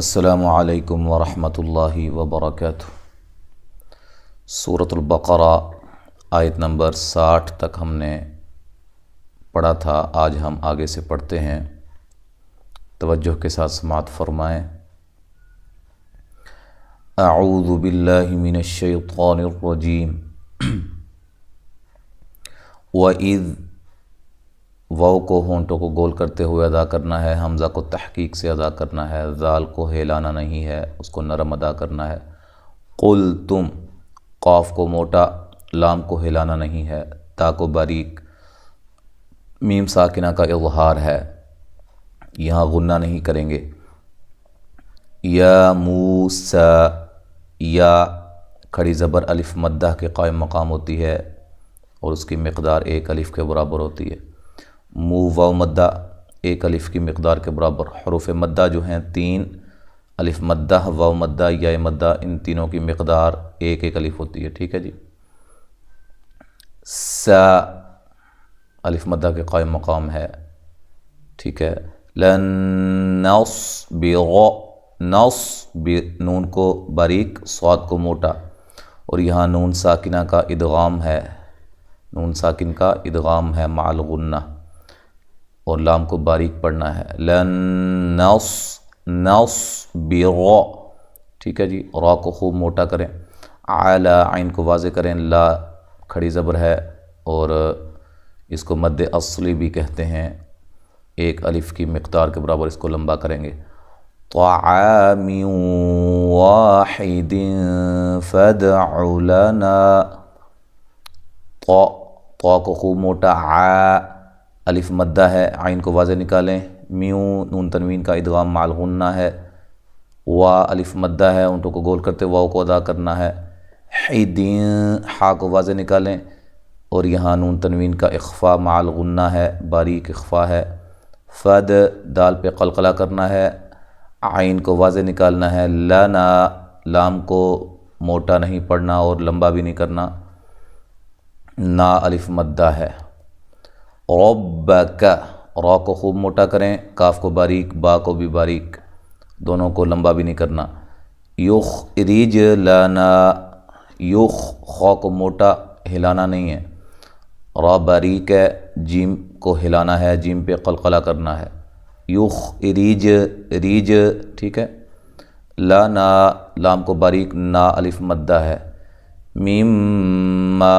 السلام علیکم ورحمۃ اللہ وبرکاتہ۔ سورۃ البقرہ آیت نمبر 60 تک ہم نے پڑھا تھا۔ آج ہم آگے سے پڑھتے ہیں، توجہ کے ساتھ سماعت فرمائیں۔ اعوذ باللہ من الشیطان الرجیم۔ وَإِذْ، واو کو ہونٹوں کو گول کرتے ہوئے ادا کرنا ہے، حمزہ کو تحقیق سے ادا کرنا ہے، ذال کو ہلانا نہیں ہے، اس کو نرم ادا کرنا ہے۔ قل تم، قاف کو موٹا، لام کو ہلانا نہیں ہے، تا کو باریک، میم ساکنہ کا اظہار ہے، یہاں غنہ نہیں کریں گے۔ یا موسیٰ، یا کھڑی زبر الف مدہ کے قائم مقام ہوتی ہے اور اس کی مقدار ایک الف کے برابر ہوتی ہے۔ مو واو مدہ ایک الف کی مقدار کے برابر۔ حروف مدہ جو ہیں 3، الف مدہ، واو مدہ، یا مدہ، ان تینوں کی مقدار ایک ایک الف ہوتی ہے، ٹھیک ہے جی۔ سا الف مدہ کے قائم مقام ہے، ٹھیک ہے۔ لن نصبر، نصب نون کو باریک، صاد کو موٹا، اور یہاں نون ساکنہ کا ادغام ہے، نون ساکن کا ادغام ہے مع الغنہ، اور لام کو باریک پڑھنا ہے۔ لن نصبر، ٹھیک ہے جی۔ را کو خوب موٹا کریں، علی عین کو واضح کریں، لا کھڑی زبر ہے اور اس کو مد اصلی بھی کہتے ہیں، ایک الف کی مقدار کے برابر اس کو لمبا کریں گے۔ طعام واحد فادع لنا، طا کو خوب موٹا، الف مدہ ہے، عین کو واضح نکالیں، میوں نون تنوین کا ادغام مع الغنہ ہے، وا الف مدہ ہے، اونٹوں کو گول کرتے واو کو ادا کرنا ہے، حیدین حا کو واضح نکالیں، اور یہاں نون تنوین کا اخفا مع الغنہ ہے، باریک اخفا ہے۔ فد دال پہ قلقلہ کرنا ہے، عین کو واضح نکالنا ہے، لنا لام کو موٹا نہیں پڑھنا اور لمبا بھی نہیں کرنا، نا الف مدہ ہے۔ ربک، را کو خوب موٹا کریں، کاف کو باریک، با کو بھی باریک، دونوں کو لمبا بھی نہیں کرنا۔ یخرج لنا، یخ خا کو موٹا، ہلانا نہیں ہے، را باریک ہے، جیم کو ہلانا ہے، جیم پہ قلقلہ کرنا ہے۔ یخرج ریج، ٹھیک ہے۔ لنا لام کو باریک، نا الف مدہ ہے۔ میم ما،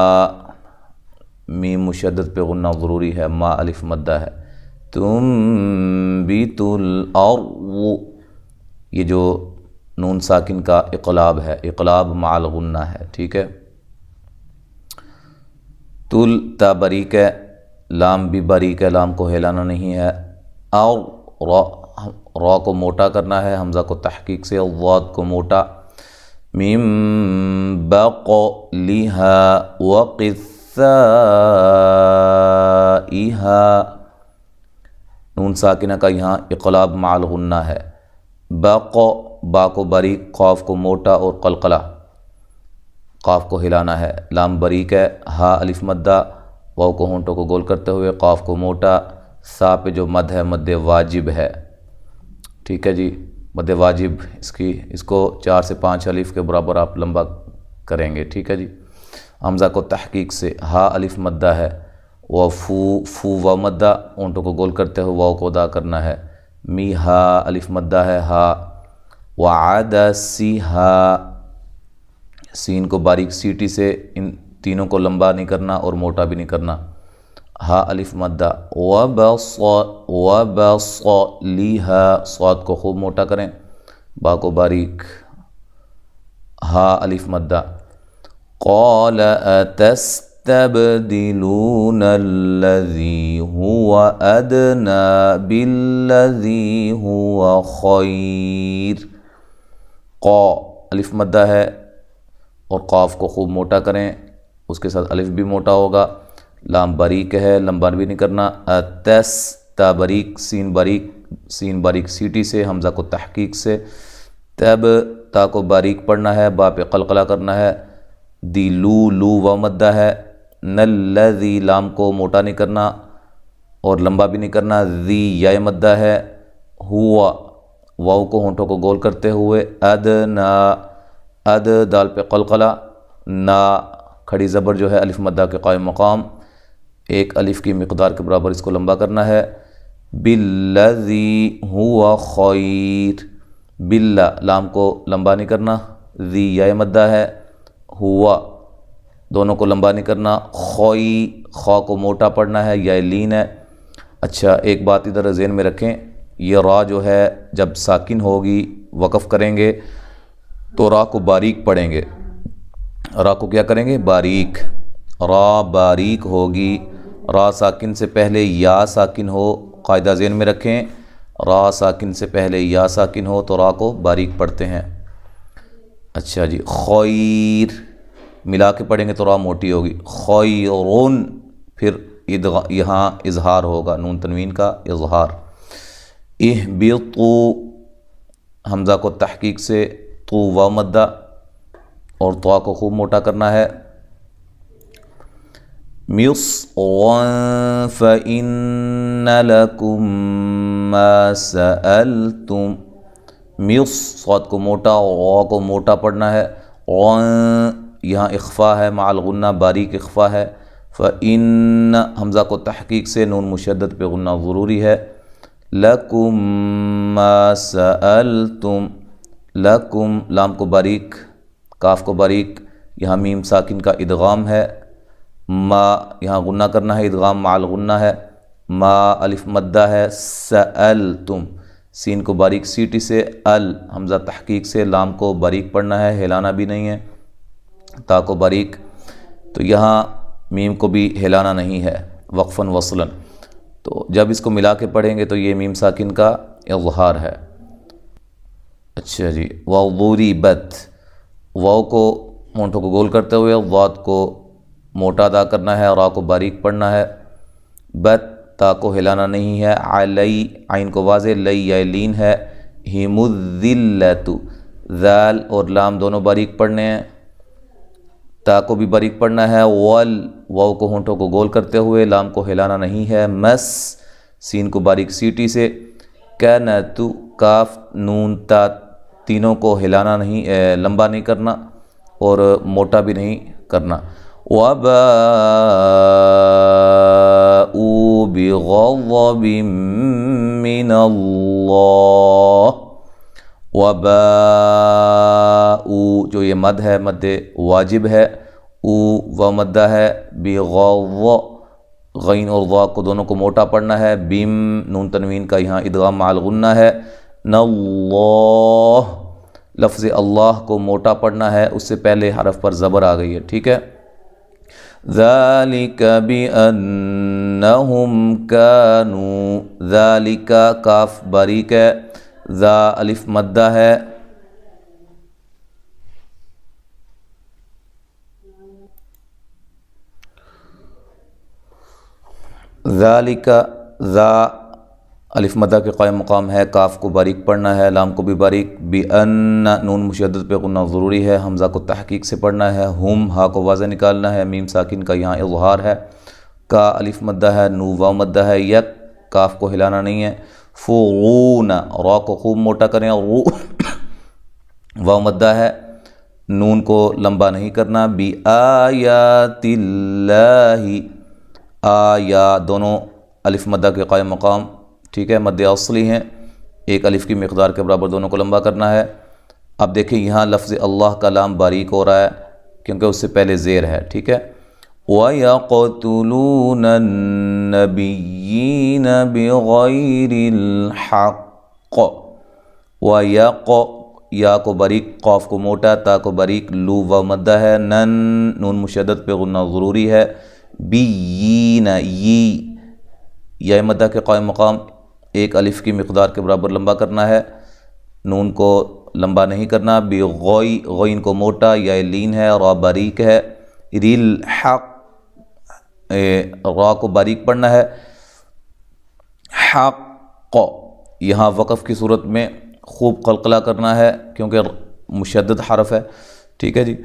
میم مشدد پہ غنہ ضروری ہے، ما الف مدہ ہے۔ تنبت الارض، یہ جو نون ساکن کا اقلاب ہے، اقلاب مع الغنہ ہے، ٹھیک ہے۔ تل تا باریک ہے، لام بھی باریک ہے، لام کو ہلانا نہیں ہے۔ اور را کو موٹا کرنا ہے، حمزہ کو تحقیق سے، ضاد کو موٹا۔ میم بقلھا وقثائھا، نون ساکنہ کا یہاں اقلاب مع الغنہ ہے۔ با کو باریک، قاف کو موٹا اور قلقلہ، قاف کو ہلانا ہے، لام باریک ہے، ہا الف مدہ، واو کو ہونٹوں کو گول کرتے ہوئے، قاف کو موٹا، سا پہ جو مد ہے مد واجب ہے، ٹھیک ہے جی۔ مد واجب اس کو 4 سے 5 الف کے برابر آپ لمبا کریں گے، ٹھیک ہے جی۔ حمزہ کو تحقیق سے، ہا الف مدہ ہے، فو واو مدہ، اونٹوں کو گول کرتے ہوئے واو کو ادا کرنا ہے۔ می ہا الف مدہ ہے، ہا وعدسیھا، سین کو باریک سیٹی سے، ان تینوں کو لمبا نہیں کرنا اور موٹا بھی نہیں کرنا، ہا الف مدہ۔ وبصلیھا، صاد کو خوب موٹا کریں، با کو باریک، ہا الف مدہ۔ قال اتستبدلون الذی هو ادنی بالذی هو خیر، قا الف مدہ ہے اور قاف کو خوب موٹا کریں، اس کے ساتھ الف بھی موٹا ہوگا، لام باریک ہے، لمبا بھی نہیں کرنا۔ تا باریک، سین باریک سیٹی سے، حمزہ کو تحقیق سے، تب تا کو باریک پڑھنا ہے، با پہ قلقلہ کرنا ہے۔ دی لو واو مدہ ہے، نلذی لام کو موٹا نہیں کرنا اور لمبا بھی نہیں کرنا، ذی یا مدہ ہے، ہوا واو کو ہونٹوں کو گول کرتے ہوئے ادنا، اد دال پہ قلقلہ، نا کھڑی زبر جو ہے الف مدہ کے قائم مقام، ایک الف کی مقدار کے برابر اس کو لمبا کرنا ہے۔ بالذی ہوا خیر، باللہ لام کو لمبا نہیں کرنا، ذی یا مدہ ہے، ہوا دونوں کو لمبا نہیں کرنا، خوئی خوا کو موٹا پڑھنا ہے، یا لین ہے۔ اچھا ایک بات ادھر ذہن میں رکھیں، یہ را جو ہے جب ساکن ہوگی وقف کریں گے تو را کو باریک پڑھیں گے، را کو کیا کریں گے؟ باریک، را باریک ہوگی۔ را ساکن سے پہلے یا ساکن ہو، قاعدہ ذہن میں رکھیں، را ساکن سے پہلے یا ساکن ہو تو را کو باریک پڑھتے ہیں۔ اچھا جی، خیر ملا کے پڑھیں گے تو را موٹی ہوگی، خیرون، پھر یہاں اظہار ہوگا، نون تنوین کا اظہار۔ اہبطوا، حمزہ کو تحقیق سے تو واو مدہ اور طا کو خوب موٹا کرنا ہے۔ مصرا فإن لكم ما سألتم، صاد کو موٹا، غا کو موٹا پڑھنا ہے، یہاں اخفا ہے مع الغنہ، باریک اخفا ہے۔ فإن حمزہ کو تحقیق سے نون مشدد پہ غنہ ضروری ہے۔ لکم ما سألتم، لکم لام کو باریک، کاف کو باریک، یہاں میم ساکن کا ادغام ہے، ما یہاں غنہ کرنا ہے، ادغام مع الغنہ ہے، ما الف مدہ ہے، سألتم سین کو باریک سیٹی سے، حمزہ تحقیق سے لام کو باریک پڑھنا ہے، ہلانا بھی نہیں ہے، تا کو باریک، تو یہاں میم کو بھی ہلانا نہیں ہے، وقفاً وصلاً، تو جب اس کو ملا کے پڑھیں گے تو یہ میم ساکن کا اظہار ہے۔ اچھا جی، وضربت، واو کو ہونٹوں کو گول کرتے ہوئے ضاد کو موٹا ادا کرنا ہے، را کو باریک پڑھنا ہے، بت تا کو ہلانا نہیں ہے، علی عین کو واضح، لی یا لین ہے، ہم الذلۃ، ذال اور لام دونوں باریک پڑھنے ہیں، تا کو بھی باریک پڑھنا ہے، واو کو ہونٹوں کو گول کرتے ہوئے لام کو ہلانا نہیں ہے، مس سین کو باریک سیٹی سے، کنت کاف نون تا تینوں کو ہلانا نہیں، لمبا نہیں کرنا اور موٹا بھی نہیں کرنا۔ وباءوا بغضب من اللہ، وباء جو یہ مد ہے مد واجب ہے، و مدہ ہے، بغض غین اور ضا کو دونوں کو موٹا پڑھنا ہے، بیم نون تنوین کا یہاں ادغام مع الغنہ ہے، ناللہ لفظ اللہ کو موٹا پڑھنا ہے، اس سے پہلے حرف پر زبر آ گئی ہے، ٹھیک ہے۔ ذالک بانہم کانوا، ذالک کاف باریک ہے، ذا الف مدہ ہے، ذالک ذا الف مدہ کے قائم مقام ہے، کاف کو باریک پڑھنا ہے، لام کو بھی باریک، بان نون مشدد پہ غنہ ضروری ہے، حمزہ کو تحقیق سے پڑھنا ہے، ہم ہا کو واضح نکالنا ہے، میم ساکن کا یہاں اظہار ہے، کا الف مدہ ہے، نو واو مدہ ہے، یک کاف کو ہلانا نہیں ہے، فغون را کو خوب موٹا کریں، رو واو مدہ ہے، نون کو لمبا نہیں کرنا، بآیات اللہ، آیا دونوں الف مدہ کے قائم مقام، ٹھیک ہے، مد اصلی ہیں، ایک الف کی مقدار کے برابر دونوں کو لمبا کرنا ہے۔ اب دیکھیں یہاں لفظ اللہ کا لام باریک ہو رہا ہے کیونکہ اس سے پہلے زیر ہے، ٹھیک ہے۔ وَيَقْتُلُونَ النَّبِيِّينَ بِغَيْرِ الْحَقِّ، یا کو باریک، قاف کو موٹا، تا کو باریک، لو و مدہ ہے، نون مشدد پہ غنہ ضروری ہے، بیین یا مدہ کے قائم مقام، ایک الف کی مقدار کے برابر لمبا کرنا ہے، نون کو لمبا نہیں کرنا، غین کو موٹا، یا لین ہے، را باریک ہے، ریل حق را کو باریک پڑھنا ہے، حق یہاں وقف کی صورت میں خوب قلقلہ کرنا ہے کیونکہ مشدد حرف ہے، ٹھیک ہے جی،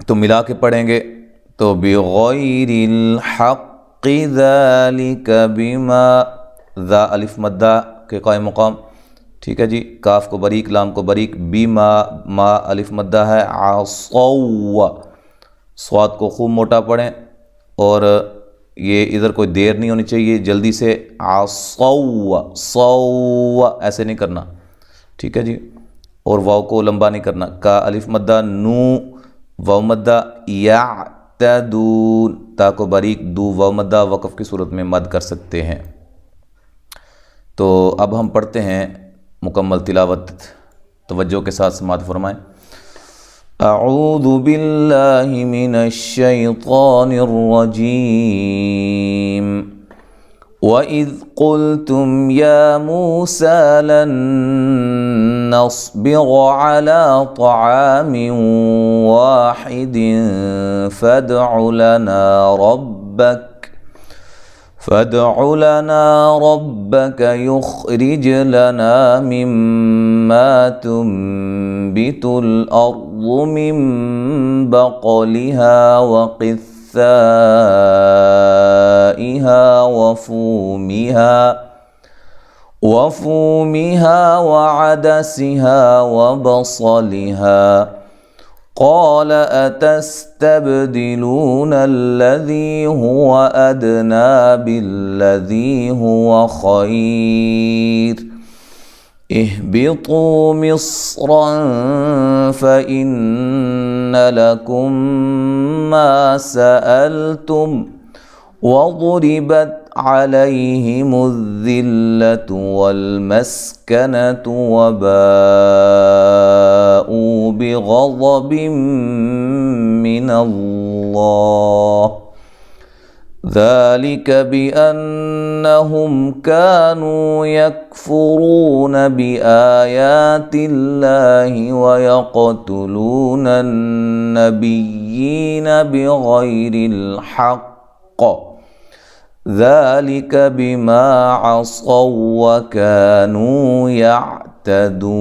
تو ملا کے پڑھیں گے تو بغیر الحق ذالک بما، ذا الف مدہ کے قائم مقام، ٹھیک ہے جی، کاف کو باریک، لام کو باریک، بیما، ما الف مدہ ہے، عصوا، صاد کو خوب موٹا پڑھیں اور یہ ادھر کوئی دیر نہیں ہونی چاہیے، جلدی سے عصوا، صوا ایسے نہیں کرنا، ٹھیک ہے جی، اور واو کو لمبا نہیں کرنا، کا الف مدہ، نو واو مدہ، یعتدون، تا کو باریک، دو واو مدہ، وقف کی صورت میں مد کر سکتے ہیں۔ تو اب ہم پڑھتے ہیں مکمل تلاوت، توجہ کے ساتھ سماعت فرمائیں۔ اعوذ باللہ من الشیطان الرجیم وَإِذْ قُلْتُمْ يَا مُوسَى لَن نَّصْبِرَ عَلَى طَعَامٍ وَاحِدٍ فَادْعُ لَنَا رَبَّكَ يُخْرِجْ لَنَا مِمَّا تُنبِتُ الْأَرْضُ مِن بَقْلِهَا وَقِثَّائِهَا وَفُومِهَا وَعَدَسِهَا وَبَصَلِهَا قَالَ أَتَسْتَبْدِلُونَ الَّذِي هُوَ أَدْنَىٰ بِالَّذِي هُوَ خَيْرٌ اهْبِطُوا مِصْرًا فَإِنَّ لَكُم مَّا سَأَلْتُمْ وَضُرِبَتْ عَلَيْهِمُ الذِّلَّةُ وَالْمَسْكَنَةُ وَبَاءُوا بِغَضَبٍ مِّنَ اللَّهِ ذَلِكَ بِأَنَّهُمْ كَانُوا يَكْفُرُونَ بِآيَاتِ اللَّهِ وَيَقْتُلُونَ النَّبِيِّينَ بِغَيْرِ الْحَقِّ ذَلِكَ بِمَا عَصَوا وَكَانُوا يَعْتَدُونَ۔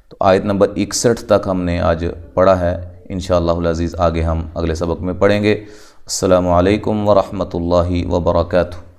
تو آیت نمبر 61 تک ہم نے آج پڑھا ہے، انشاءاللہ العزیز آگے ہم اگلے سبق میں پڑھیں گے۔ السلام علیکم ورحمۃ اللہ وبرکاتہ۔